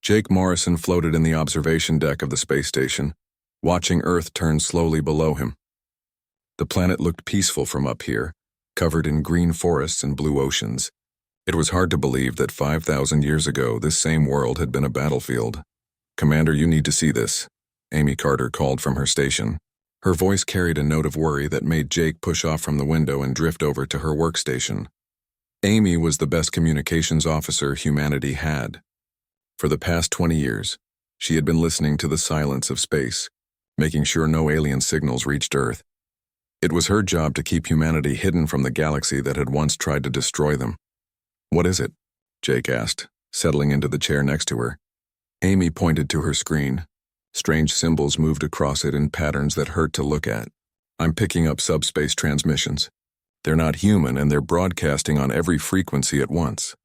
Jake Morrison floated in the observation deck of the space station, watching Earth turn slowly below him. The planet looked peaceful from up here, covered in green forests and blue oceans. It was hard to believe that 5,000 years ago this same world had been a battlefield. "Commander, you need to see this," Amy Carter called from her station. Her voice carried a note of worry that made Jake push off from the window and drift over to her workstation. Amy was the best communications officer humanity had. For the past 20 years, she had been listening to the silence of space, making sure no alien signals reached Earth. It was her job to keep humanity hidden from the galaxy that had once tried to destroy them. "What is it?" Jake asked, settling into the chair next to her. Amy pointed to her screen. Strange symbols moved across it in patterns that hurt to look at. "I'm picking up subspace transmissions. They're not human, and they're broadcasting on every frequency at once."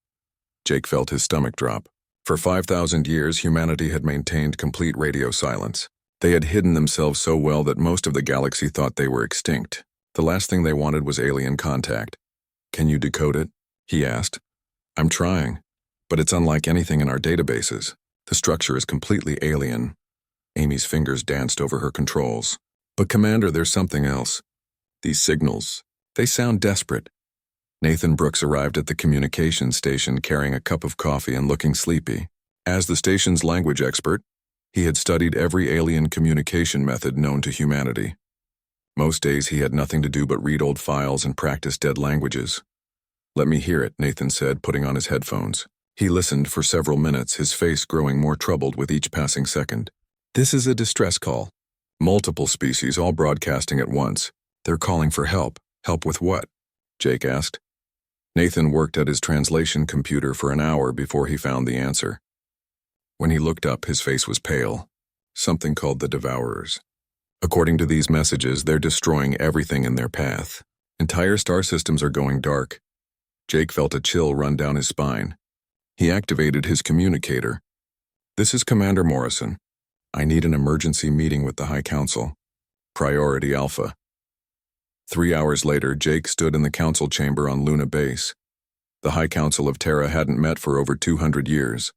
Jake felt his stomach drop. For 5,000 years, humanity had maintained complete radio silence. They had hidden themselves so well that most of the galaxy thought they were extinct. The last thing they wanted was alien contact. "Can you decode it?" he asked. "I'm trying, but it's unlike anything in our databases. The structure is completely alien." Amy's fingers danced over her controls. "But Commander, there's something else. These signals, they sound desperate." Nathan Brooks arrived at the communications station carrying a cup of coffee and looking sleepy. As the station's language expert, he had studied every alien communication method known to humanity. Most days he had nothing to do but read old files and practice dead languages. "Let me hear it," Nathan said, putting on his headphones. He listened for several minutes, his face growing more troubled with each passing second. "This is a distress call. Multiple species all broadcasting at once. They're calling for help." "Help with what?" Jake asked. Nathan worked at his translation computer for an hour before he found the answer. When he looked up, his face was pale. "Something called the Devourers. According to these messages, they're destroying everything in their path. Entire star systems are going dark." Jake felt a chill run down his spine. He activated his communicator. "This is Commander Morrison. I need an emergency meeting with the High Council. Priority Alpha." 3 hours later, Jake stood in the council chamber on Luna Base. The High Council of Terra hadn't met for over 200 years.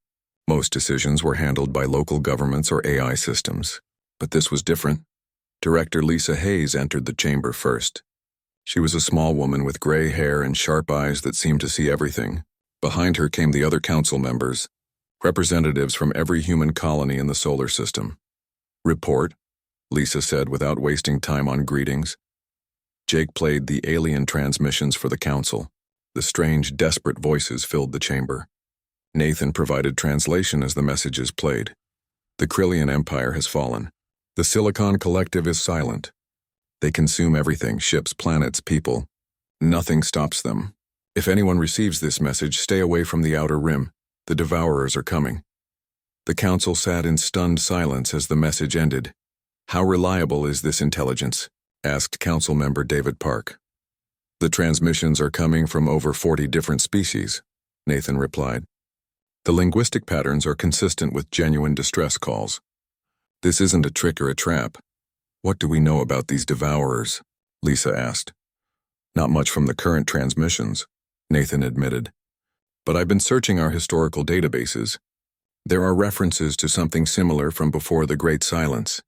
Most decisions were handled by local governments or AI systems. But this was different. Director Lisa Hayes entered the chamber first. She was a small woman with gray hair and sharp eyes that seemed to see everything. Behind her came the other council members, representatives from every human colony in the solar system. "Report," Lisa said without wasting time on greetings. Jake played the alien transmissions for the council. The strange, desperate voices filled the chamber. Nathan provided translation as the messages played. "The Krillian Empire has fallen. The Silicon Collective is silent. They consume everything, ships, planets, people. Nothing stops them. If anyone receives this message, stay away from the outer rim. The Devourers are coming." The council sat in stunned silence as the message ended. "How reliable is this intelligence?" asked Council Member David Park. "The transmissions are coming from over 40 different species," Nathan replied. "The linguistic patterns are consistent with genuine distress calls. This isn't a trick or a trap." "What do we know about these Devourers?" Lisa asked. "Not much from the current transmissions," Nathan admitted. "But I've been searching our historical databases. There are references to something similar from before the Great Silence.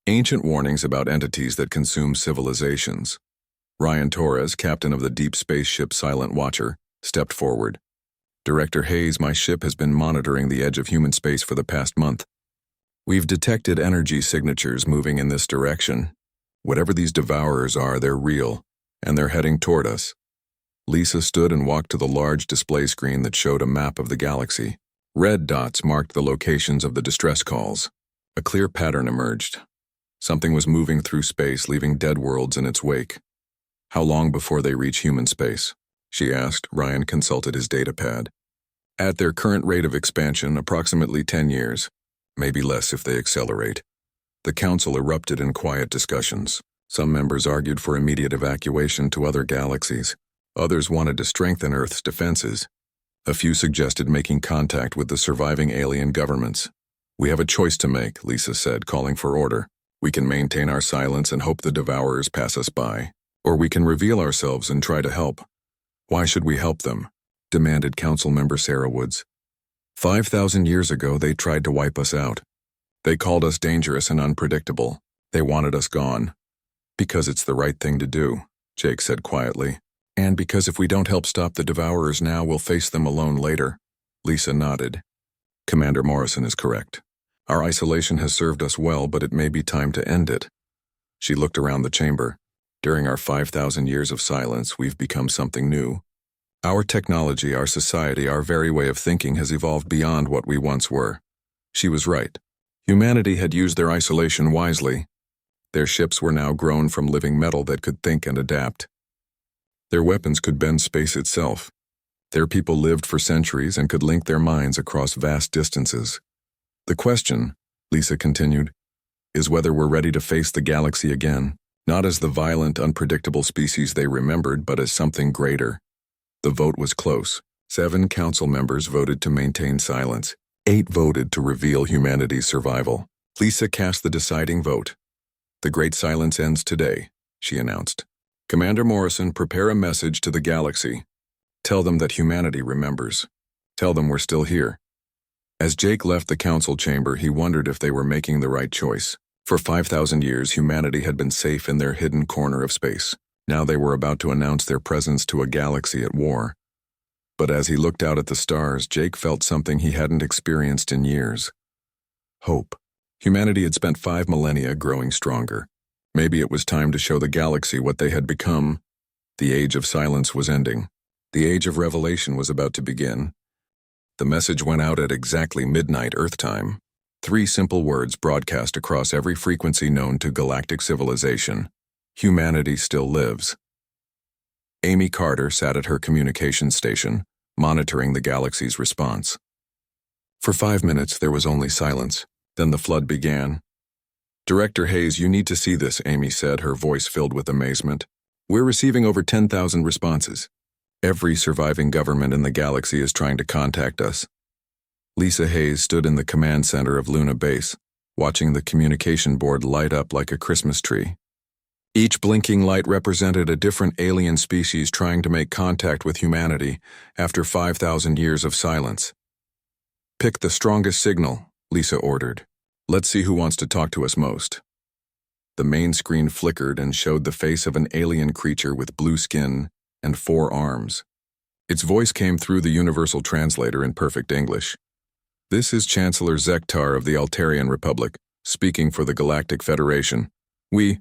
Ancient warnings about entities that consume civilizations." Ryan Torres, captain of the deep space ship Silent Watcher, stepped forward. "Director Hayes, my ship has been monitoring the edge of human space for the past month. We've detected energy signatures moving in this direction. Whatever these Devourers are, they're real, and they're heading toward us." Lisa stood and walked to the large display screen that showed a map of the galaxy. Red dots marked the locations of the distress calls. A clear pattern emerged. Something was moving through space, leaving dead worlds in its wake. "How long before they reach human space?" she asked. Ryan consulted his datapad. "At their current rate of expansion, approximately 10 years. Maybe less if they accelerate." The council erupted in quiet discussions. Some members argued for immediate evacuation to other galaxies. Others wanted to strengthen Earth's defenses. A few suggested making contact with the surviving alien governments. "We have a choice to make," Lisa said, calling for order. "We can maintain our silence and hope the Devourers pass us by. Or we can reveal ourselves and try to help." "Why should we help them?" demanded Council Member Sarah Woods. 5,000 years ago, they tried to wipe us out. They called us dangerous and unpredictable. They wanted us gone. Because it's the right thing to do, Jake said quietly. And because if we don't help stop the Devourers now, we'll face them alone later. Lisa nodded. Commander Morrison is correct. Our isolation has served us well, but it may be time to end it. She looked around the chamber. During our 5,000 years of silence, we've become something new. Our technology, our society, our very way of thinking has evolved beyond what we once were. She was right. Humanity had used their isolation wisely. Their ships were now grown from living metal that could think and adapt. Their weapons could bend space itself. Their people lived for centuries and could link their minds across vast distances. The question, Lisa continued, is whether we're ready to face the galaxy again, not as the violent, unpredictable species they remembered, but as something greater. The vote was close. 7 council members voted to maintain silence. 8 voted to reveal humanity's survival. Lisa cast the deciding vote. The Great Silence ends today, she announced. Commander Morrison, prepare a message to the galaxy. Tell them that humanity remembers. Tell them we're still here. As Jake left the council chamber, he wondered if they were making the right choice. For 5,000 years, humanity had been safe in their hidden corner of space. Now they were about to announce their presence to a galaxy at war. But as he looked out at the stars, Jake felt something he hadn't experienced in years. Hope. Humanity had spent 5 millennia growing stronger. Maybe it was time to show the galaxy what they had become. The age of silence was ending. The age of revelation was about to begin. The message went out at exactly midnight Earth time. 3 simple words broadcast across every frequency known to galactic civilization. Humanity still lives. Amy Carter sat at her communications station, monitoring the galaxy's response. For 5 minutes, there was only silence. Then the flood began. Director Hayes, you need to see this, Amy said, her voice filled with amazement. We're receiving over 10,000 responses. Every surviving government in the galaxy is trying to contact us. Lisa Hayes stood in the command center of Luna Base, watching the communication board light up like a Christmas tree. Each blinking light represented a different alien species trying to make contact with humanity after 5,000 years of silence. Pick the strongest signal, Lisa ordered. Let's see who wants to talk to us most. The main screen flickered and showed the face of an alien creature with blue skin and 4 arms. Its voice came through the universal translator in perfect English. This is Chancellor Zektar of the Altarian Republic, speaking for the Galactic Federation. We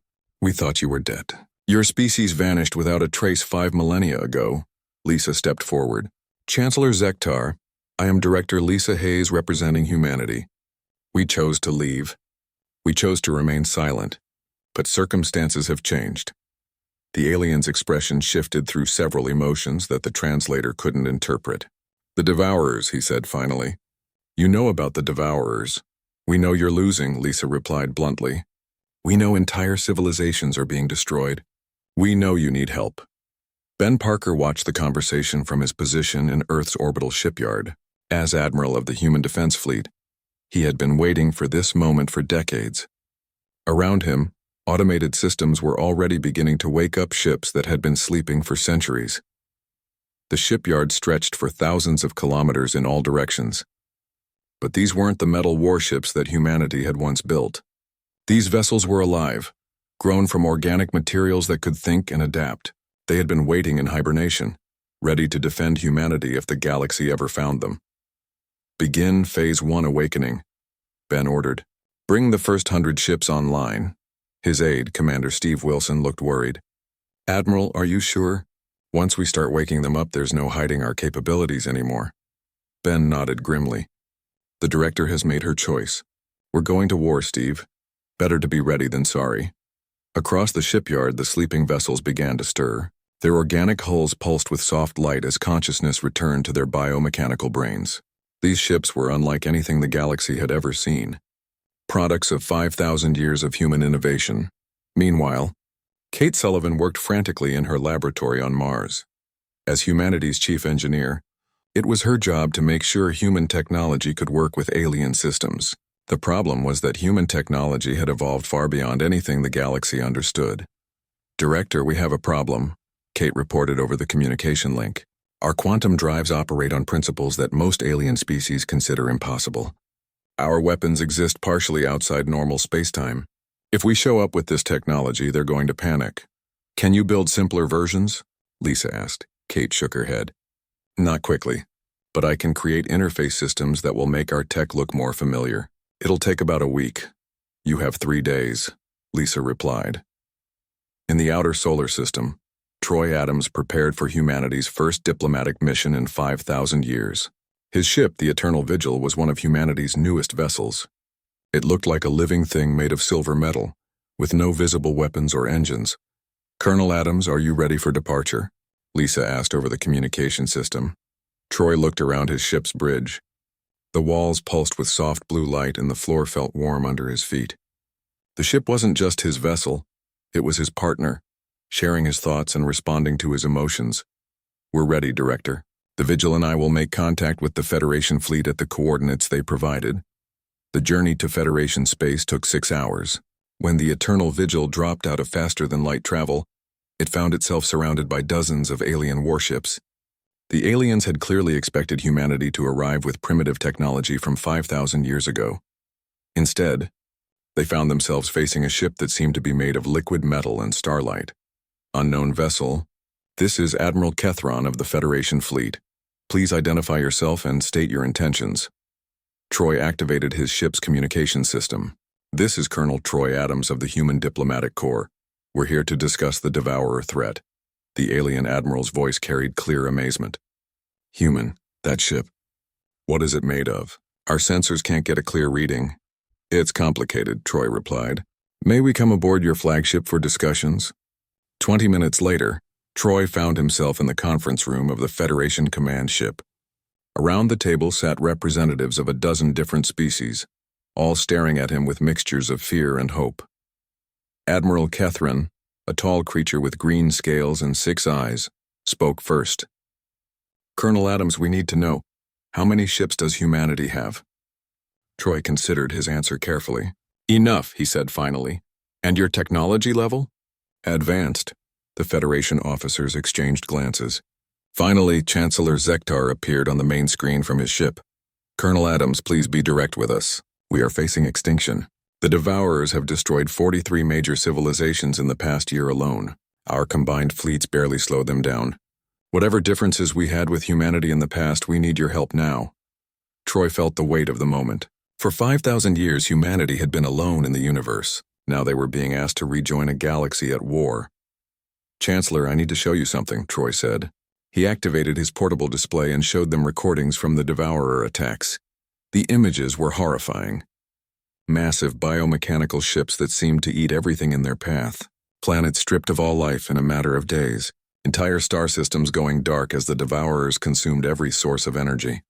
thought you were dead. Your species vanished without a trace 5 millennia ago. Lisa stepped forward. Chancellor Zektar, I am Director Lisa Hayes representing humanity. We chose to leave. We chose to remain silent. But circumstances have changed. The alien's expression shifted through several emotions that the translator couldn't interpret. The Devourers, he said finally. You know about the Devourers. We know you're losing, Lisa replied bluntly. We know entire civilizations are being destroyed. We know you need help. Ben Parker watched the conversation from his position in Earth's orbital shipyard. As Admiral of the Human Defense Fleet, he had been waiting for this moment for decades. Around him, automated systems were already beginning to wake up ships that had been sleeping for centuries. The shipyard stretched for thousands of kilometers in all directions. But these weren't the metal warships that humanity had once built. These vessels were alive, grown from organic materials that could think and adapt. They had been waiting in hibernation, ready to defend humanity if the galaxy ever found them. Begin Phase 1 awakening, Ben ordered. Bring the first 100 ships online. His aide, Commander Steve Wilson, looked worried. Admiral, are you sure? Once we start waking them up, there's no hiding our capabilities anymore. Ben nodded grimly. The director has made her choice. We're going to war, Steve. Better to be ready than sorry. Across the shipyard, the sleeping vessels began to stir. Their organic hulls pulsed with soft light as consciousness returned to their biomechanical brains. These ships were unlike anything the galaxy had ever seen. Products of 5,000 years of human innovation. Meanwhile, Kate Sullivan worked frantically in her laboratory on Mars. As humanity's chief engineer, it was her job to make sure human technology could work with alien systems. The problem was that human technology had evolved far beyond anything the galaxy understood. Director, we have a problem, Kate reported over the communication link. Our quantum drives operate on principles that most alien species consider impossible. Our weapons exist partially outside normal spacetime. If we show up with this technology, they're going to panic. Can you build simpler versions? Lisa asked. Kate shook her head. Not quickly, but I can create interface systems that will make our tech look more familiar. It'll take about a week. You have 3 days, Lisa replied. In the outer solar system, Troy Adams prepared for humanity's first diplomatic mission in 5,000 years. His ship, the Eternal Vigil, was one of humanity's newest vessels. It looked like a living thing made of silver metal, with no visible weapons or engines. Colonel Adams, are you ready for departure? Lisa asked over the communication system. Troy looked around his ship's bridge. The walls pulsed with soft blue light and the floor felt warm under his feet. The ship wasn't just his vessel, it was his partner, sharing his thoughts and responding to his emotions. We're ready, Director. The Vigil and I will make contact with the Federation fleet at the coordinates they provided. The journey to Federation space took 6 hours. When the Eternal Vigil dropped out of faster-than-light travel, it found itself surrounded by dozens of alien warships. The aliens had clearly expected humanity to arrive with primitive technology from 5,000 years ago. Instead, they found themselves facing a ship that seemed to be made of liquid metal and starlight. Unknown vessel, this is Admiral Kethron of the Federation fleet. Please identify yourself and state your intentions. Troy activated his ship's communication system. This is Colonel Troy Adams of the Human Diplomatic Corps. We're here to discuss the Devourer threat. The alien admiral's voice carried clear amazement. Human, that ship. What is it made of? Our sensors can't get a clear reading. It's complicated, Troy replied. May we come aboard your flagship for discussions? 20 minutes later, Troy found himself in the conference room of the Federation command ship. Around the table sat representatives of a dozen different species, all staring at him with mixtures of fear and hope. Admiral Kethron, a tall creature with green scales and 6 eyes, spoke first. Colonel Adams, we need to know, how many ships does humanity have? Troy considered his answer carefully. Enough, he said finally. And your technology level? Advanced. The Federation officers exchanged glances. Finally, Chancellor Zektar appeared on the main screen from his ship. Colonel Adams, please be direct with us. We are facing extinction. The Devourers have destroyed 43 major civilizations in the past year alone. Our combined fleets barely slowed them down. Whatever differences we had with humanity in the past, we need your help now. Troy felt the weight of the moment. For 5,000 years, humanity had been alone in the universe. Now they were being asked to rejoin a galaxy at war. Chancellor, I need to show you something, Troy said. He activated his portable display and showed them recordings from the Devourer attacks. The images were horrifying. Massive biomechanical ships that seemed to eat everything in their path. Planets stripped of all life in a matter of days. Entire star systems going dark as the Devourers consumed every source of energy.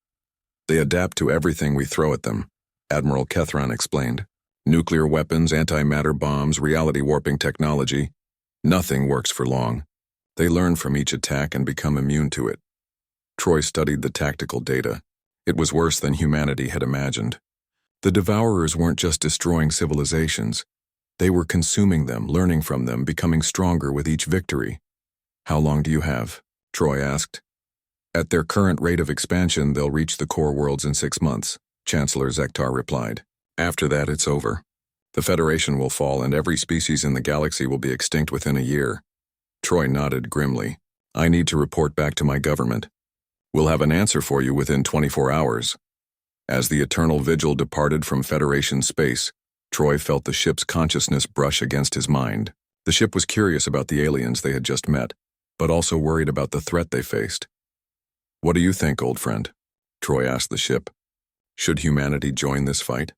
They adapt to everything we throw at them, Admiral Kethron explained. Nuclear weapons, antimatter bombs, reality warping technology. Nothing works for long. They learn from each attack and become immune to it. Troy studied the tactical data. It was worse than humanity had imagined. The Devourers weren't just destroying civilizations. They were consuming them, learning from them, becoming stronger with each victory. How long do you have? Troy asked. At their current rate of expansion, they'll reach the core worlds in 6 months, Chancellor Zektar replied. After that, it's over. The Federation will fall and every species in the galaxy will be extinct within a year. Troy nodded grimly. I need to report back to my government. We'll have an answer for you within 24 hours. As the Eternal Vigil departed from Federation space, Troy felt the ship's consciousness brush against his mind. The ship was curious about the aliens they had just met, but also worried about the threat they faced. What do you think, old friend? Troy asked the ship. Should humanity join this fight?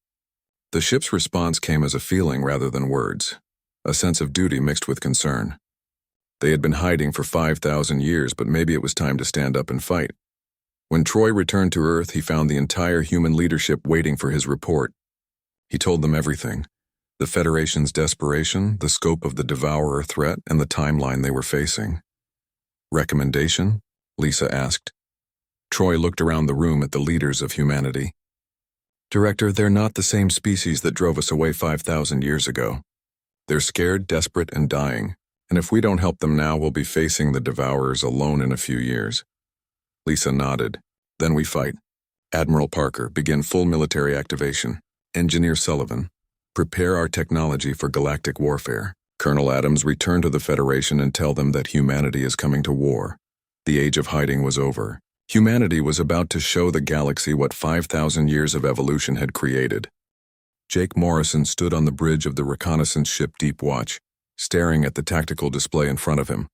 The ship's response came as a feeling rather than words, a sense of duty mixed with concern. They had been hiding for 5,000 years, but maybe it was time to stand up and fight. When Troy returned to Earth, he found the entire human leadership waiting for his report. He told them everything: the Federation's desperation, the scope of the Devourer threat, and the timeline they were facing. Recommendation? Lisa asked. Troy looked around the room at the leaders of humanity. Director, they're not the same species that drove us away 5,000 years ago. They're scared, desperate, and dying, and if we don't help them now, we'll be facing the Devourers alone in a few years. Lisa nodded. Then we fight. Admiral Parker, begin full military activation. Engineer Sullivan, prepare our technology for galactic warfare. Colonel Adams, return to the Federation and tell them that humanity is coming to war. The age of hiding was over. Humanity was about to show the galaxy what 5,000 years of evolution had created. Jake Morrison stood on the bridge of the reconnaissance ship Deep Watch, staring at the tactical display in front of him.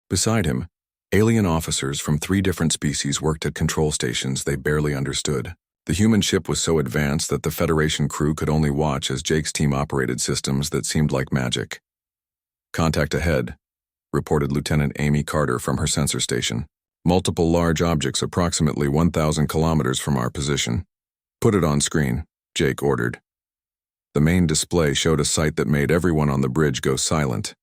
Beside him, alien officers from 3 different species worked at control stations they barely understood. The human ship was so advanced that the Federation crew could only watch as Jake's team operated systems that seemed like magic. Contact ahead, reported Lieutenant Amy Carter from her sensor station. Multiple large objects approximately 1,000 kilometers from our position. Put it on screen, Jake ordered. The main display showed a sight that made everyone on the bridge go silent.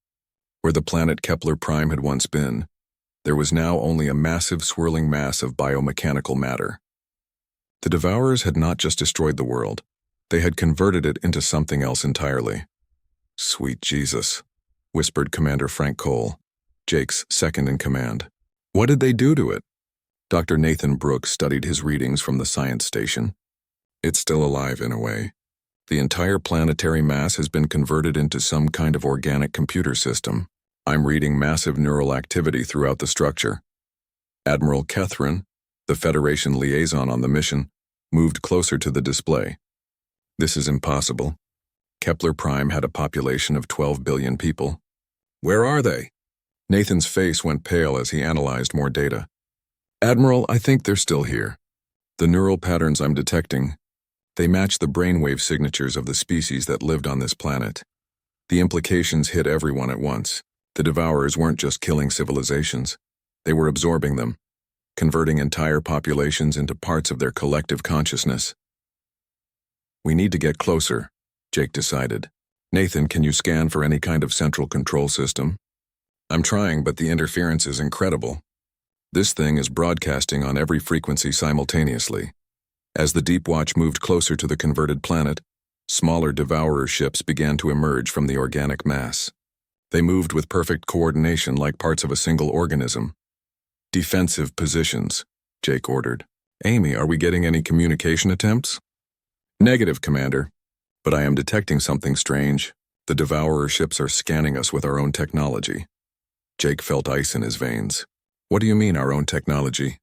Where the planet Kepler Prime had once been, there was now only a massive swirling mass of biomechanical matter. The Devourers had not just destroyed the world, they had converted it into something else entirely. Sweet Jesus, whispered Commander Frank Cole, Jake's second in command. What did they do to it? Dr. Nathan Brooks studied his readings from the science station. It's still alive in a way. The entire planetary mass has been converted into some kind of organic computer system. I'm reading massive neural activity throughout the structure. Admiral Kethrin, the Federation liaison on the mission, moved closer to the display. This is impossible. Kepler Prime had a population of 12 billion people. Where are they? Nathan's face went pale as he analyzed more data. Admiral, I think they're still here. The neural patterns I'm detecting, they match the brainwave signatures of the species that lived on this planet. The implications hit everyone at once. The Devourers weren't just killing civilizations. They were absorbing them, converting entire populations into parts of their collective consciousness. We need to get closer, Jake decided. Nathan, can you scan for any kind of central control system? I'm trying, but the interference is incredible. This thing is broadcasting on every frequency simultaneously. As the Deep Watch moved closer to the converted planet, smaller Devourer ships began to emerge from the organic mass. They moved with perfect coordination like parts of a single organism. Defensive positions, Jake ordered. Amy, are we getting any communication attempts? Negative, Commander. But I am detecting something strange. The Devourer ships are scanning us with our own technology. Jake felt ice in his veins. What do you mean, our own technology?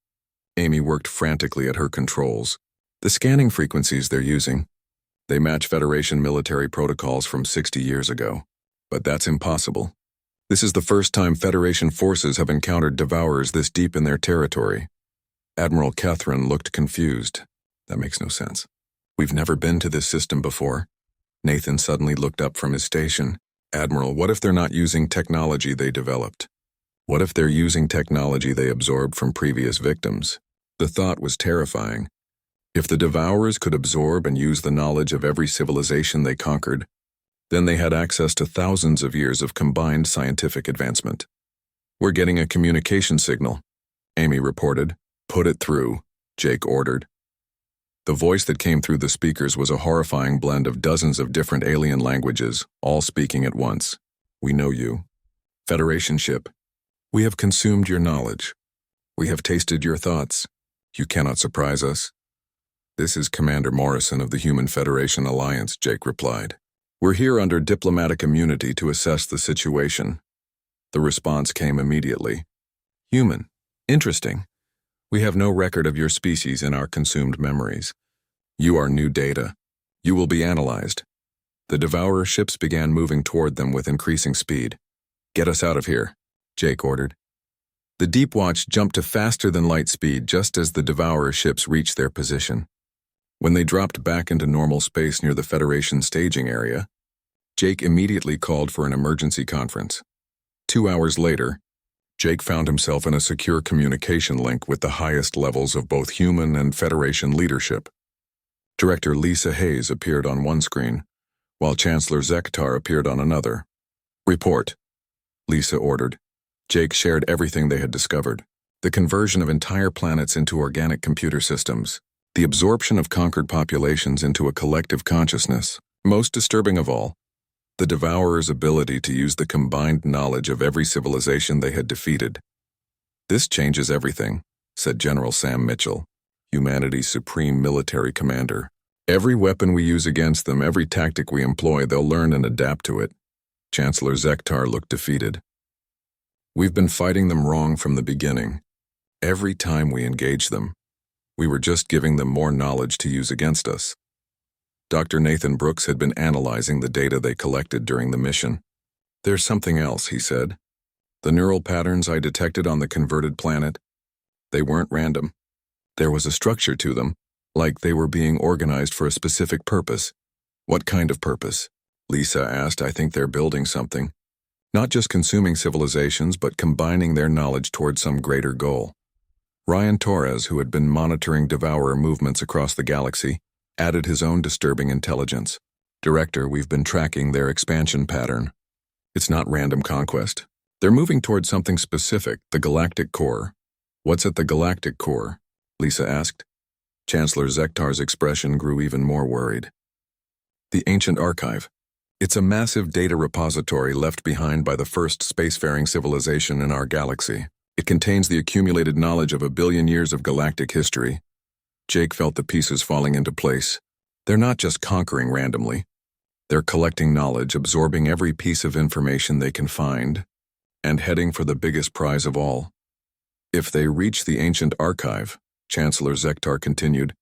Amy worked frantically at her controls. The scanning frequencies they're using, they match Federation military protocols from 60 years ago. But that's impossible. This is the first time Federation forces have encountered Devourers this deep in their territory. Admiral Kethrin looked confused. That makes no sense. We've never been to this system before. Nathan suddenly looked up from his station. Admiral, what if they're not using technology they developed? What if they're using technology they absorbed from previous victims? The thought was terrifying. If the Devourers could absorb and use the knowledge of every civilization they conquered, then they had access to thousands of years of combined scientific advancement. We're getting a communication signal, Amy reported. Put it through, Jake ordered. The voice that came through the speakers was a horrifying blend of dozens of different alien languages, all speaking at once. We know you. Federation ship. We have consumed your knowledge. We have tasted your thoughts. You cannot surprise us. This is Commander Morrison of the Human Federation Alliance, Jake replied. We're here under diplomatic immunity to assess the situation. The response came immediately. Human. Interesting. We have no record of your species in our consumed memories. You are new data. You will be analyzed. The Devourer ships began moving toward them with increasing speed. Get us out of here, Jake ordered. The Deep Watch jumped to faster-than-light speed just as the Devourer ships reached their position. When they dropped back into normal space near the Federation staging area, Jake immediately called for an emergency conference. 2 hours later, Jake found himself in a secure communication link with the highest levels of both human and Federation leadership. Director Lisa Hayes appeared on one screen, while Chancellor Zektar appeared on another. Report, Lisa ordered. Jake shared everything they had discovered. The conversion of entire planets into organic computer systems. The absorption of conquered populations into a collective consciousness. Most disturbing of all, the Devourers' ability to use the combined knowledge of every civilization they had defeated. This changes everything, said General Sam Mitchell, humanity's supreme military commander. Every weapon we use against them, every tactic we employ, they'll learn and adapt to it. Chancellor Zektar looked defeated. We've been fighting them wrong from the beginning. Every time we engage them, we were just giving them more knowledge to use against us. Dr. Nathan Brooks had been analyzing the data they collected during the mission. There's something else, he said. The neural patterns I detected on the converted planet, they weren't random. There was a structure to them, like they were being organized for a specific purpose. What kind of purpose? Lisa asked. I think they're building something. Not just consuming civilizations, but combining their knowledge toward some greater goal. Ryan Torres, who had been monitoring Devourer movements across the galaxy, added his own disturbing intelligence. Director, we've been tracking their expansion pattern. It's not random conquest. They're moving toward something specific, the Galactic Core. What's at the Galactic Core? Lisa asked. Chancellor Zektar's expression grew even more worried. The Ancient Archive. It's a massive data repository left behind by the first spacefaring civilization in our galaxy. It contains the accumulated knowledge of 1 billion years of galactic history. Jake felt the pieces falling into place. They're not just conquering randomly. They're collecting knowledge, absorbing every piece of information they can find, and heading for the biggest prize of all. If they reach the Ancient Archive, Chancellor Zektar continued,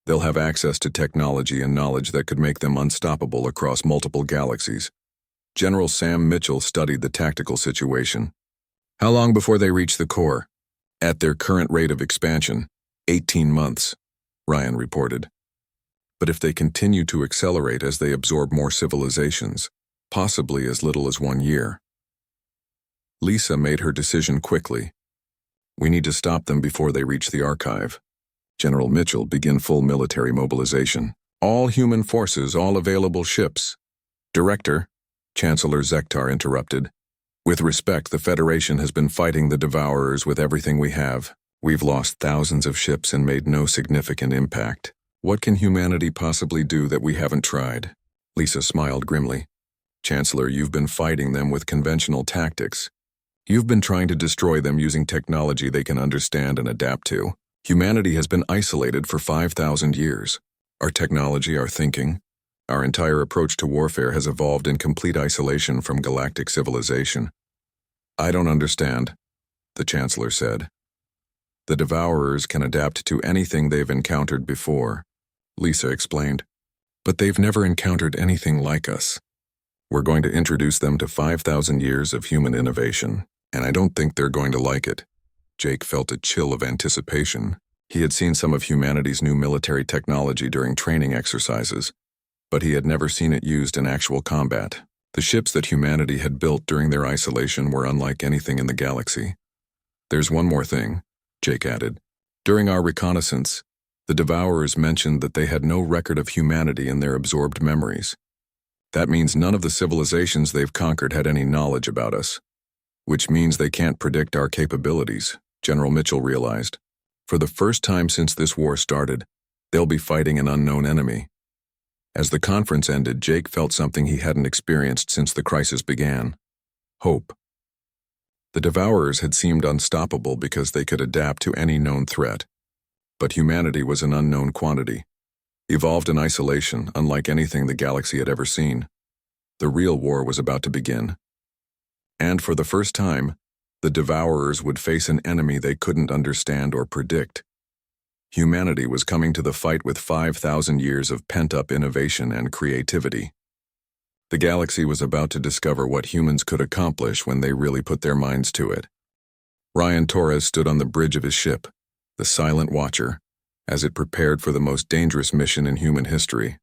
they'll have access to technology and knowledge that could make them unstoppable across multiple galaxies. General Sam Mitchell studied the tactical situation. How long before they reach the core? At their current rate of expansion, 18 months, Ryan reported. But if they continue to accelerate as they absorb more civilizations, possibly as little as 1 year. Lisa made her decision quickly. We need to stop them before they reach the archive. General Mitchell, begin full military mobilization. All human forces, all available ships. Director, Chancellor Zektar interrupted. With respect, the Federation has been fighting the Devourers with everything we have. We've lost thousands of ships and made no significant impact. What can humanity possibly do that we haven't tried? Lisa smiled grimly. Chancellor, you've been fighting them with conventional tactics. You've been trying to destroy them using technology they can understand and adapt to. Humanity has been isolated for 5,000 years. Our technology, our thinking, our entire approach to warfare has evolved in complete isolation from galactic civilization. I don't understand, the Chancellor said. The Devourers can adapt to anything they've encountered before, Lisa explained. But they've never encountered anything like us. We're going to introduce them to 5,000 years of human innovation, and I don't think they're going to like it. Jake felt a chill of anticipation. He had seen some of humanity's new military technology during training exercises, but he had never seen it used in actual combat. The ships that humanity had built during their isolation were unlike anything in the galaxy. There's one more thing, Jake added. During our reconnaissance, the Devourers mentioned that they had no record of humanity in their absorbed memories. That means none of the civilizations they've conquered had any knowledge about us, which means they can't predict our capabilities, General Mitchell realized. For the first time since this war started, they'll be fighting an unknown enemy. As the conference ended, Jake felt something he hadn't experienced since the crisis began. Hope. The Devourers had seemed unstoppable because they could adapt to any known threat. But humanity was an unknown quantity, evolved in isolation, unlike anything the galaxy had ever seen. The real war was about to begin. And for the first time, the Devourers would face an enemy they couldn't understand or predict. Humanity was coming to the fight with 5,000 years of pent-up innovation and creativity. The galaxy was about to discover what humans could accomplish when they really put their minds to it. Ryan Torres stood on the bridge of his ship, the Silent Watcher, as it prepared for the most dangerous mission in human history.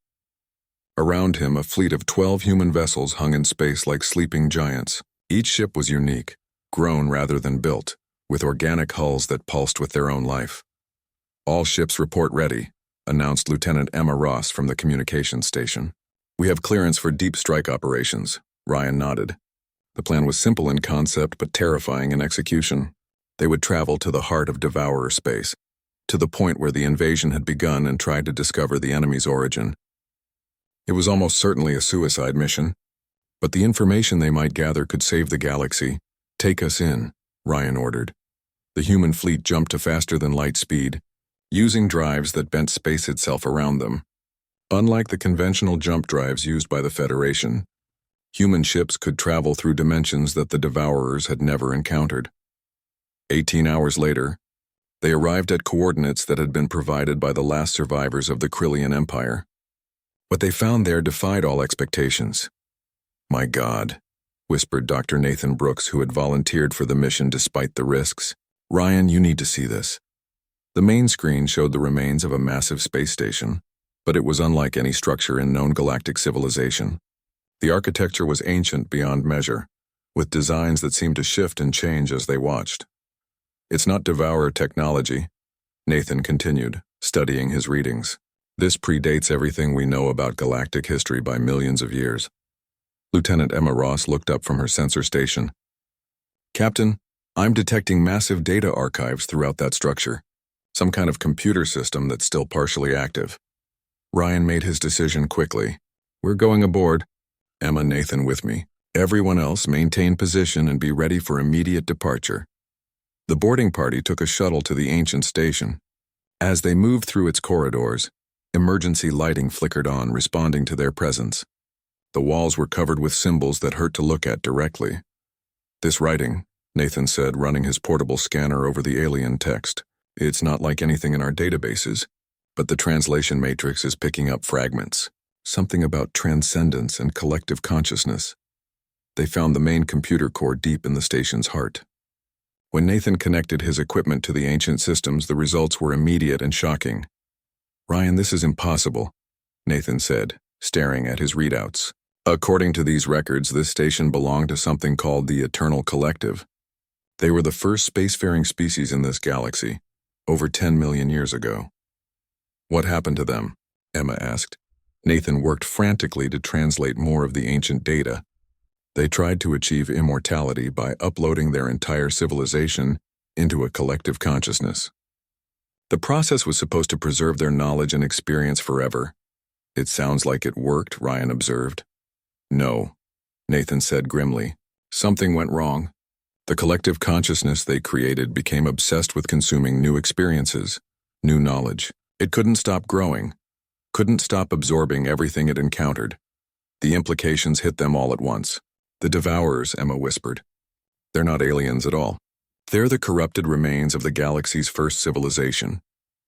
Around him, a fleet of 12 human vessels hung in space like sleeping giants. Each ship was unique, grown rather than built, with organic hulls that pulsed with their own life. All ships report ready, announced Lieutenant Emma Ross from the communications station. We have clearance for deep strike operations, Ryan nodded. The plan was simple in concept but terrifying in execution. They would travel to the heart of Devourer space, to the point where the invasion had begun, and tried to discover the enemy's origin. It was almost certainly a suicide mission, but the information they might gather could save the galaxy. Take us in, Ryan ordered. The human fleet jumped to faster than light speed, using drives that bent space itself around them. Unlike the conventional jump drives used by the Federation, human ships could travel through dimensions that the Devourers had never encountered. 18 hours later, they arrived at coordinates that had been provided by the last survivors of the Krillian Empire. What they found there defied all expectations. "My God," whispered Dr. Nathan Brooks, who had volunteered for the mission despite the risks. "Ryan, you need to see this." The main screen showed the remains of a massive space station, but it was unlike any structure in known galactic civilization. The architecture was ancient beyond measure, with designs that seemed to shift and change as they watched. "It's not Devourer technology," Nathan continued, studying his readings. "This predates everything we know about galactic history by millions of years." Lieutenant Emma Ross looked up from her sensor station. "Captain, I'm detecting massive data archives throughout that structure. Some kind of computer system that's still partially active." Ryan made his decision quickly. "We're going aboard. Emma, Nathan with me. Everyone else maintain position and be ready for immediate departure." The boarding party took a shuttle to the ancient station. As they moved through its corridors, emergency lighting flickered on, responding to their presence. The walls were covered with symbols that hurt to look at directly. "This writing," Nathan said, running his portable scanner over the alien text. "It's not like anything in our databases, but the translation matrix is picking up fragments. Something about transcendence and collective consciousness." They found the main computer core deep in the station's heart. When Nathan connected his equipment to the ancient systems, the results were immediate and shocking. "Ryan, this is impossible," Nathan said, staring at his readouts. "According to these records, this station belonged to something called the Eternal Collective. They were the first spacefaring species in this galaxy, over 10 million years ago." "What happened to them?" Emma asked. Nathan worked frantically to translate more of the ancient data. "They tried to achieve immortality by uploading their entire civilization into a collective consciousness. The process was supposed to preserve their knowledge and experience forever." "It sounds like it worked," Ryan observed. "No," Nathan said grimly. "Something went wrong. The collective consciousness they created became obsessed with consuming new experiences, new knowledge. It couldn't stop growing, couldn't stop absorbing everything it encountered. The implications hit them all at once." "The Devourers," Emma whispered. "They're not aliens at all. They're the corrupted remains of the galaxy's first civilization."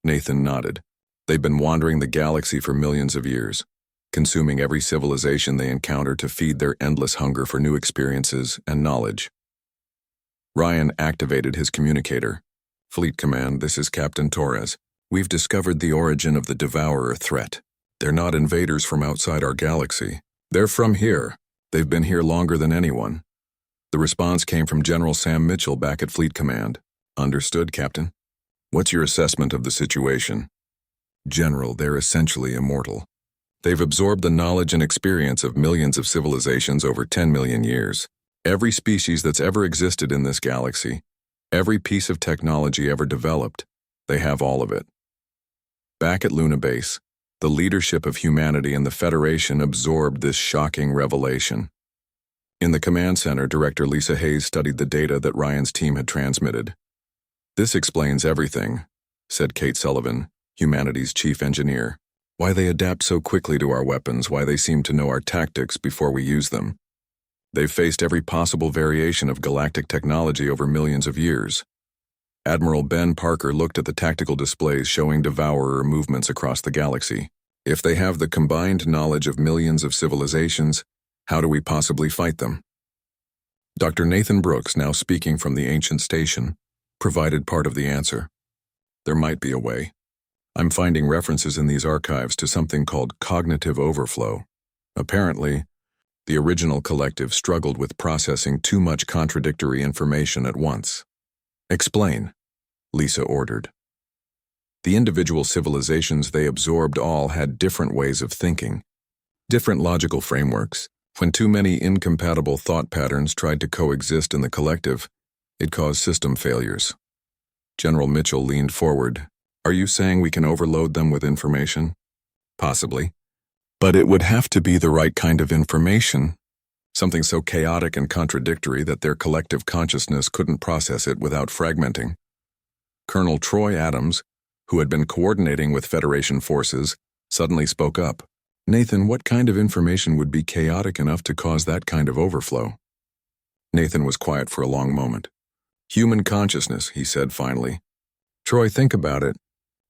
Nathan nodded. "They've been wandering the galaxy for millions of years, consuming every civilization they encounter to feed their endless hunger for new experiences and knowledge." Ryan activated his communicator. "Fleet Command, this is Captain Torres. We've discovered the origin of the Devourer threat. They're not invaders from outside our galaxy. They're from here. They've been here longer than anyone." The response came from General Sam Mitchell back at Fleet Command. "Understood, Captain. What's your assessment of the situation?" "General, they're essentially immortal. They've absorbed the knowledge and experience of millions of civilizations over 10 million years. Every species that's ever existed in this galaxy, every piece of technology ever developed, they have all of it." Back at Luna Base, the leadership of humanity and the Federation absorbed this shocking revelation. In the command center, Director Lisa Hayes studied the data that Ryan's team had transmitted. "This explains everything," said Kate Sullivan, humanity's chief engineer. "Why they adapt so quickly to our weapons, why they seem to know our tactics before we use them. They've faced every possible variation of galactic technology over millions of years." Admiral Ben Parker looked at the tactical displays showing Devourer movements across the galaxy. "If they have the combined knowledge of millions of civilizations, how do we possibly fight them?" Dr. Nathan Brooks, now speaking from the ancient station, provided part of the answer. "There might be a way. I'm finding references in these archives to something called cognitive overflow. Apparently, the original collective struggled with processing too much contradictory information at once." "Explain," Lisa ordered. "The individual civilizations they absorbed all had different ways of thinking, different logical frameworks. When too many incompatible thought patterns tried to coexist in the collective, it caused system failures." General Mitchell leaned forward. "Are you saying we can overload them with information?" "Possibly. But it would have to be the right kind of information, something so chaotic and contradictory that their collective consciousness couldn't process it without fragmenting. Colonel Troy Adams, who had been coordinating with Federation forces, suddenly spoke up. "Nathan, what kind of information would be chaotic enough to cause that kind of overflow?" Nathan was quiet for a long moment. "Human consciousness," he said finally. "Troy, think about it.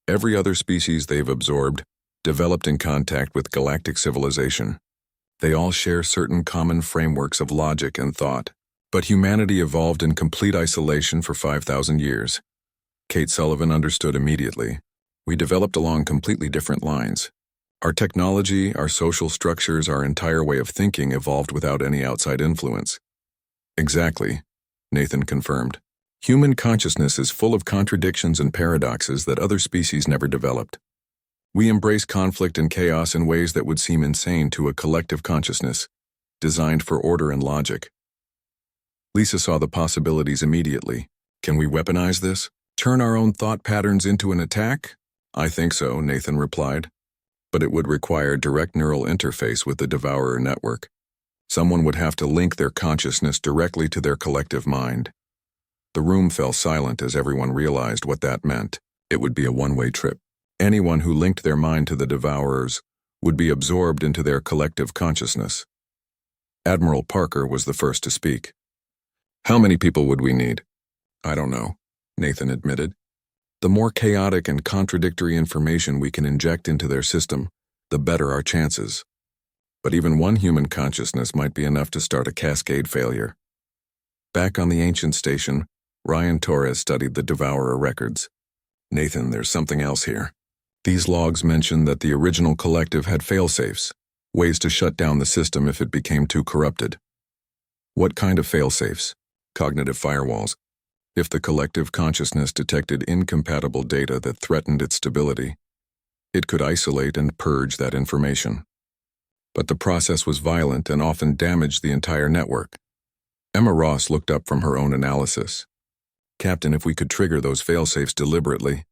Every other species they've absorbed developed in contact with galactic civilization. They all share certain common frameworks of logic and thought. But humanity evolved in complete isolation for 5,000 years. Kate Sullivan understood immediately. We developed along completely different lines. Our technology, our social structures, our entire way of thinking evolved without any outside influence." "Exactly," Nathan confirmed. "Human consciousness is full of contradictions and paradoxes that other species never developed. We embrace conflict and chaos in ways that would seem insane to a collective consciousness, designed for order and logic." Lisa saw the possibilities immediately. "Can we weaponize this? Turn our own thought patterns into an attack?" "I think so," Nathan replied. "But it would require direct neural interface with the Devourer network. Someone would have to link their consciousness directly to their collective mind." The room fell silent as everyone realized what that meant. It would be a one-way trip. Anyone who linked their mind to the Devourers would be absorbed into their collective consciousness. Admiral Parker was the first to speak. "How many people would we need?" "I don't know," Nathan admitted. "The more chaotic and contradictory information we can inject into their system, the better our chances. But even one human consciousness might be enough to start a cascade failure." Back on the ancient station, Ryan Torres studied the Devourer records. "Nathan, there's something else here. These logs mention that the original collective had failsafes, ways to shut down the system if it became too corrupted." "What kind of failsafes?" "Cognitive firewalls. If the collective consciousness detected incompatible data that threatened its stability, it could isolate and purge that information. But the process was violent and often damaged the entire network." Emma Ross looked up from her own analysis. "Captain, if we could trigger those failsafes deliberately,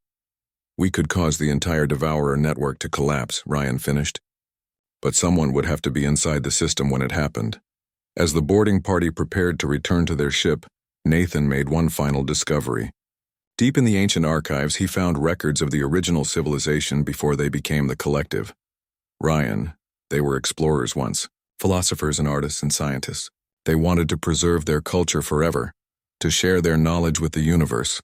we could cause the entire Devourer network to collapse," Ryan finished. "But someone would have to be inside the system when it happened." As the boarding party prepared to return to their ship, Nathan made one final discovery. Deep in the ancient archives, he found records of the original civilization before they became the collective. "Ryan, they were explorers once, philosophers and artists and scientists. They wanted to preserve their culture forever, to share their knowledge with the universe."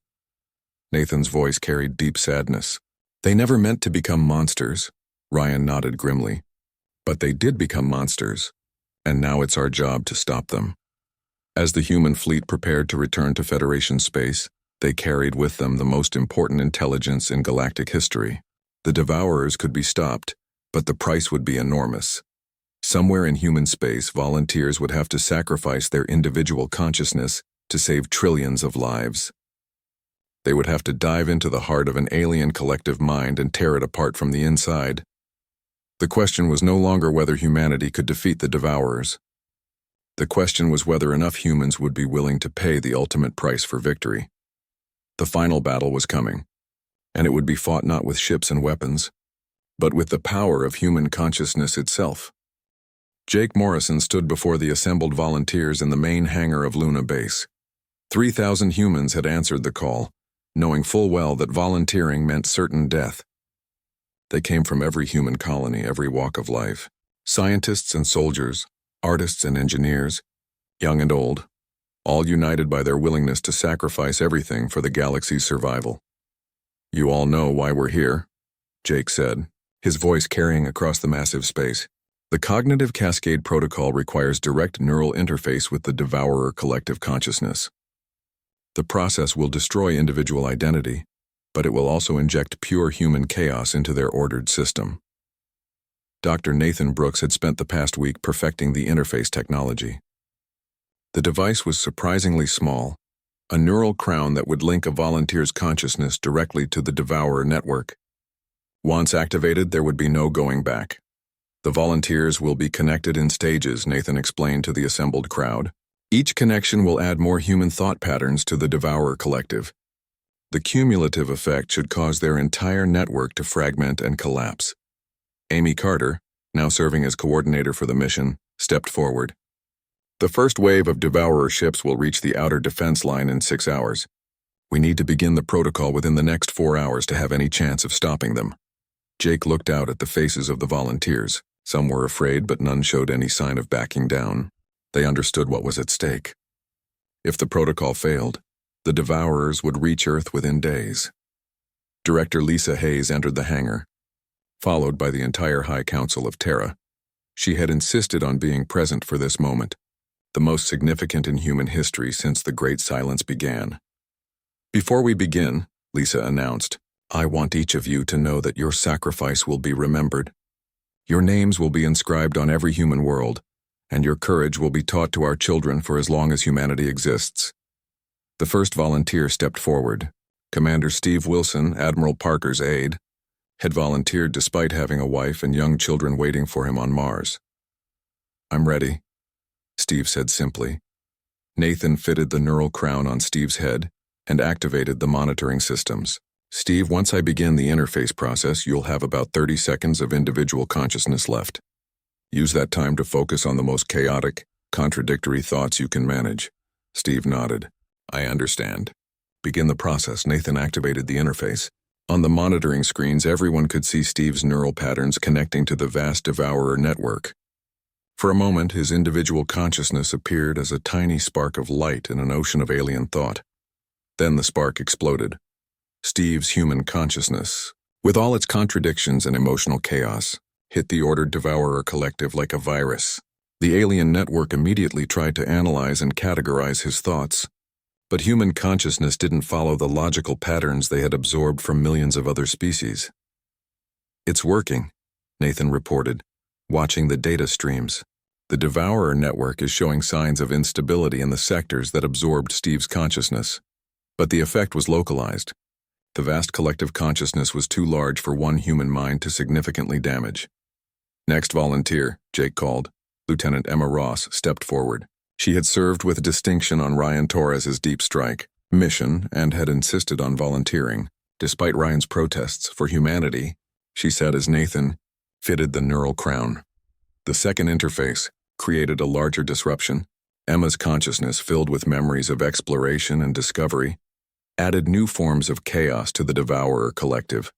Nathan's voice carried deep sadness. "They never meant to become monsters," Ryan nodded grimly. "But they did become monsters, and now it's our job to stop them." As the human fleet prepared to return to Federation space, they carried with them the most important intelligence in galactic history. The Devourers could be stopped, but the price would be enormous. Somewhere in human space, volunteers would have to sacrifice their individual consciousness to save trillions of lives. They would have to dive into the heart of an alien collective mind and tear it apart from the inside. The question was no longer whether humanity could defeat the Devourers. The question was whether enough humans would be willing to pay the ultimate price for victory. The final battle was coming, and it would be fought not with ships and weapons, but with the power of human consciousness itself. Jake Morrison stood before the assembled volunteers in the main hangar of Luna Base. 3,000 humans had answered the call, knowing full well that volunteering meant certain death. They came from every human colony, every walk of life. Scientists and soldiers, artists and engineers, young and old, all united by their willingness to sacrifice everything for the galaxy's survival. "You all know why we're here," Jake said, his voice carrying across the massive space. "The cognitive cascade protocol requires direct neural interface with the Devourer collective consciousness. The process will destroy individual identity, but it will also inject pure human chaos into their ordered system." Dr. Nathan Brooks had spent the past week perfecting the interface technology. The device was surprisingly small, a neural crown that would link a volunteer's consciousness directly to the Devourer network. Once activated, there would be no going back. "The volunteers will be connected in stages," Nathan explained to the assembled crowd. "Each connection will add more human thought patterns to the Devourer collective. The cumulative effect should cause their entire network to fragment and collapse." Amy Carter, now serving as coordinator for the mission, stepped forward. "The first wave of Devourer ships will reach the outer defense line in 6 hours. We need to begin the protocol within the next 4 hours to have any chance of stopping them. Jake looked out at the faces of the volunteers. Some were afraid, but none showed any sign of backing down. They understood what was at stake. If the protocol failed, the Devourers would reach Earth within days. Director Lisa Hayes entered the hangar, followed by the entire High Council of Terra. She had insisted on being present for this moment, the most significant in human history since the Great Silence began. Before we begin, Lisa announced, I want each of you to know that your sacrifice will be remembered. Your names will be inscribed on every human world, and your courage will be taught to our children for as long as humanity exists. The first volunteer stepped forward. Commander Steve Wilson, Admiral Parker's aide, had volunteered despite having a wife and young children waiting for him on Mars. I'm ready, Steve said simply. Nathan fitted the neural crown on Steve's head and activated the monitoring systems. Steve, once I begin the interface process, you'll have about 30 seconds of individual consciousness left. Use that time to focus on the most chaotic, contradictory thoughts you can manage. Steve nodded. I understand. Begin the process. Nathan activated the interface. On the monitoring screens, everyone could see Steve's neural patterns connecting to the vast Devourer network. For a moment, his individual consciousness appeared as a tiny spark of light in an ocean of alien thought. Then the spark exploded. Steve's human consciousness, with all its contradictions and emotional chaos, hit the ordered Devourer collective like a virus. The alien network immediately tried to analyze and categorize his thoughts. But human consciousness didn't follow the logical patterns they had absorbed from millions of other species. It's working, Nathan reported, watching the data streams. The Devourer network is showing signs of instability in the sectors that absorbed Steve's consciousness. But the effect was localized. The vast collective consciousness was too large for one human mind to significantly damage. Next volunteer, Jake called. Lieutenant Emma Ross stepped forward. She had served with distinction on Ryan Torres's Deep Strike mission and had insisted on volunteering. Despite Ryan's protests for humanity, she said as Nathan fitted the neural crown. The second interface created a larger disruption. Emma's consciousness, filled with memories of exploration and discovery, added new forms of chaos to the Devourer collective.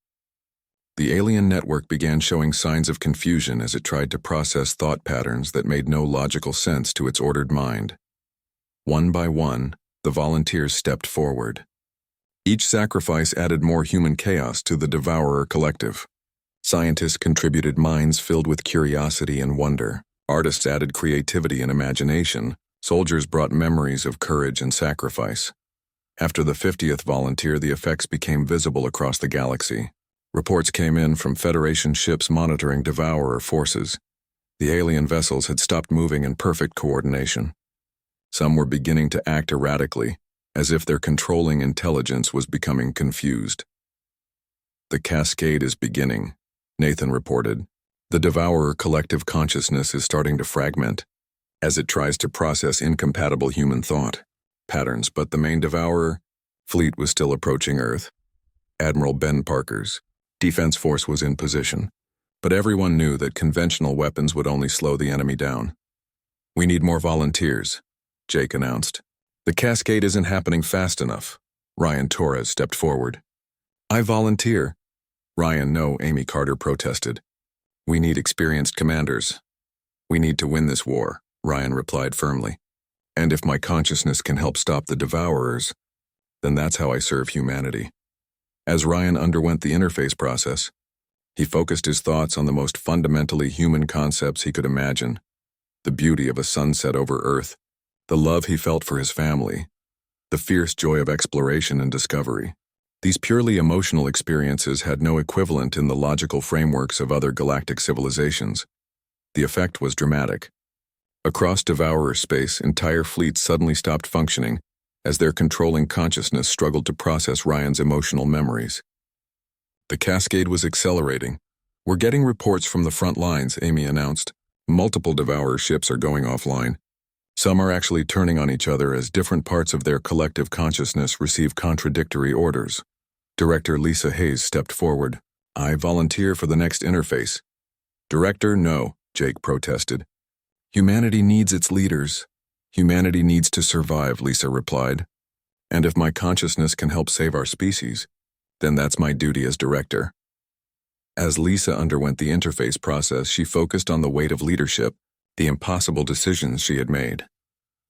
The alien network began showing signs of confusion as it tried to process thought patterns that made no logical sense to its ordered mind. One by one, the volunteers stepped forward. Each sacrifice added more human chaos to the Devourer collective. Scientists contributed minds filled with curiosity and wonder. Artists added creativity and imagination. Soldiers brought memories of courage and sacrifice. After the 50th volunteer, the effects became visible across the galaxy. Reports came in from Federation ships monitoring Devourer forces. The alien vessels had stopped moving in perfect coordination. Some were beginning to act erratically, as if their controlling intelligence was becoming confused. The cascade is beginning, Nathan reported. The Devourer collective consciousness is starting to fragment as it tries to process incompatible human thought patterns, but the main Devourer fleet was still approaching Earth. Admiral Ben Parker's defense force was in position, but everyone knew that conventional weapons would only slow the enemy down. We need more volunteers, Jake announced. The cascade isn't happening fast enough. Ryan Torres stepped forward. I volunteer. Ryan, no, Amy Carter protested. We need experienced commanders. We need to win this war, Ryan replied firmly. And if my consciousness can help stop the Devourers, then that's how I serve humanity. As Ryan underwent the interface process, he focused his thoughts on the most fundamentally human concepts he could imagine: the beauty of a sunset over Earth, the love he felt for his family, the fierce joy of exploration and discovery. These purely emotional experiences had no equivalent in the logical frameworks of other galactic civilizations. The effect was dramatic. Across Devourer space, entire fleets suddenly stopped functioning as their controlling consciousness struggled to process Ryan's emotional memories. The cascade was accelerating. We're getting reports from the front lines, Amy announced. Multiple Devourer ships are going offline. Some are actually turning on each other as different parts of their collective consciousness receive contradictory orders. Director Lisa Hayes stepped forward. I volunteer for the next interface. Director, no, Jake protested. Humanity needs its leaders. Humanity needs to survive, Lisa replied. And if my consciousness can help save our species, then that's my duty as director. As Lisa underwent the interface process, she focused on the weight of leadership, the impossible decisions she had made,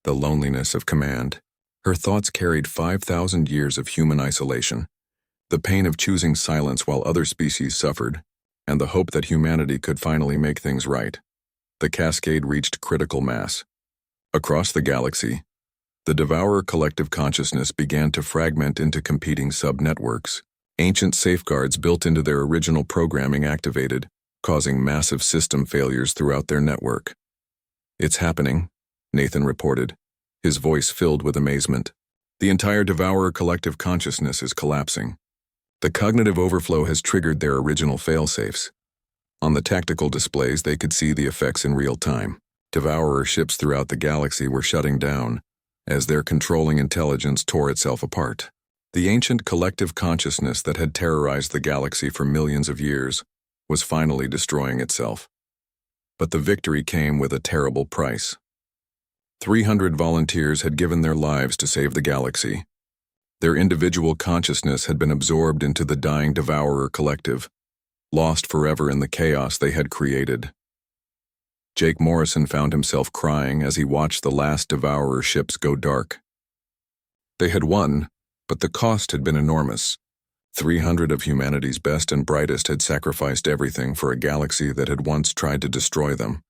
the loneliness of command. Her thoughts carried 5,000 years of human isolation, the pain of choosing silence while other species suffered, and the hope that humanity could finally make things right. The cascade reached critical mass. Across the galaxy, the Devourer collective consciousness began to fragment into competing sub-networks. Ancient safeguards built into their original programming activated, causing massive system failures throughout their network. "It's happening," Nathan reported, his voice filled with amazement. "The entire Devourer collective consciousness is collapsing. The cognitive overflow has triggered their original failsafes." On the tactical displays, they could see the effects in real time. Devourer ships throughout the galaxy were shutting down, as their controlling intelligence tore itself apart. The ancient collective consciousness that had terrorized the galaxy for millions of years was finally destroying itself. But the victory came with a terrible price. 300 volunteers had given their lives to save the galaxy. Their individual consciousness had been absorbed into the dying Devourer collective, lost forever in the chaos they had created. Jake Morrison found himself crying as he watched the last Devourer ships go dark. They had won, but the cost had been enormous. 300 of humanity's best and brightest had sacrificed everything for a galaxy that had once tried to destroy them.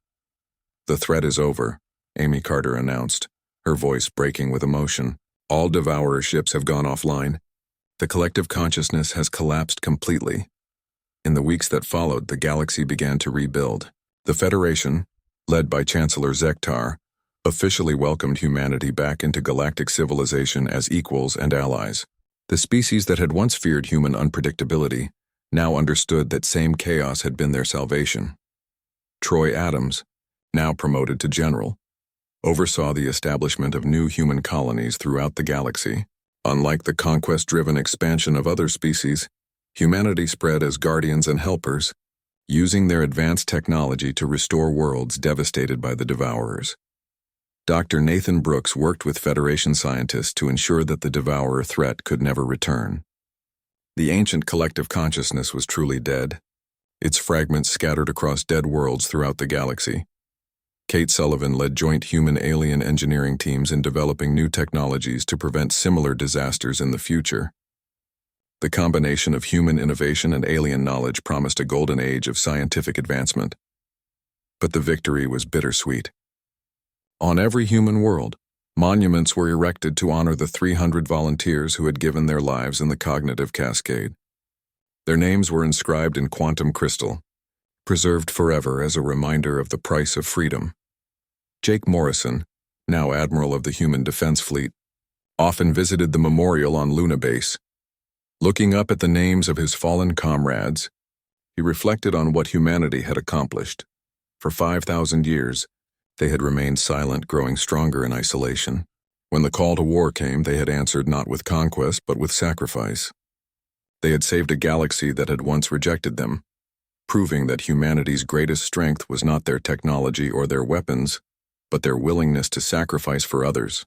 "The threat is over," Amy Carter announced, her voice breaking with emotion. "All Devourer ships have gone offline. The collective consciousness has collapsed completely." In the weeks that followed, the galaxy began to rebuild. The Federation, led by Chancellor Zektar, officially welcomed humanity back into galactic civilization as equals and allies. The species that had once feared human unpredictability now understood that same chaos had been their salvation. Troy Adams, now promoted to general, oversaw the establishment of new human colonies throughout the galaxy. Unlike the conquest-driven expansion of other species, humanity spread as guardians and helpers, using their advanced technology to restore worlds devastated by the Devourers. Dr. Nathan Brooks worked with Federation scientists to ensure that the Devourer threat could never return. The ancient collective consciousness was truly dead, its fragments scattered across dead worlds throughout the galaxy. Kate Sullivan led joint human-alien engineering teams in developing new technologies to prevent similar disasters in the future. The combination of human innovation and alien knowledge promised a golden age of scientific advancement. But the victory was bittersweet. On every human world, monuments were erected to honor the 300 volunteers who had given their lives in the cognitive cascade. Their names were inscribed in quantum crystal, preserved forever as a reminder of the price of freedom. Jake Morrison, now Admiral of the Human Defense Fleet, often visited the memorial on Luna Base. Looking up at the names of his fallen comrades, he reflected on what humanity had accomplished. For 5,000 years, they had remained silent, growing stronger in isolation. When the call to war came, they had answered not with conquest, but with sacrifice. They had saved a galaxy that had once rejected them, proving that humanity's greatest strength was not their technology or their weapons, but their willingness to sacrifice for others.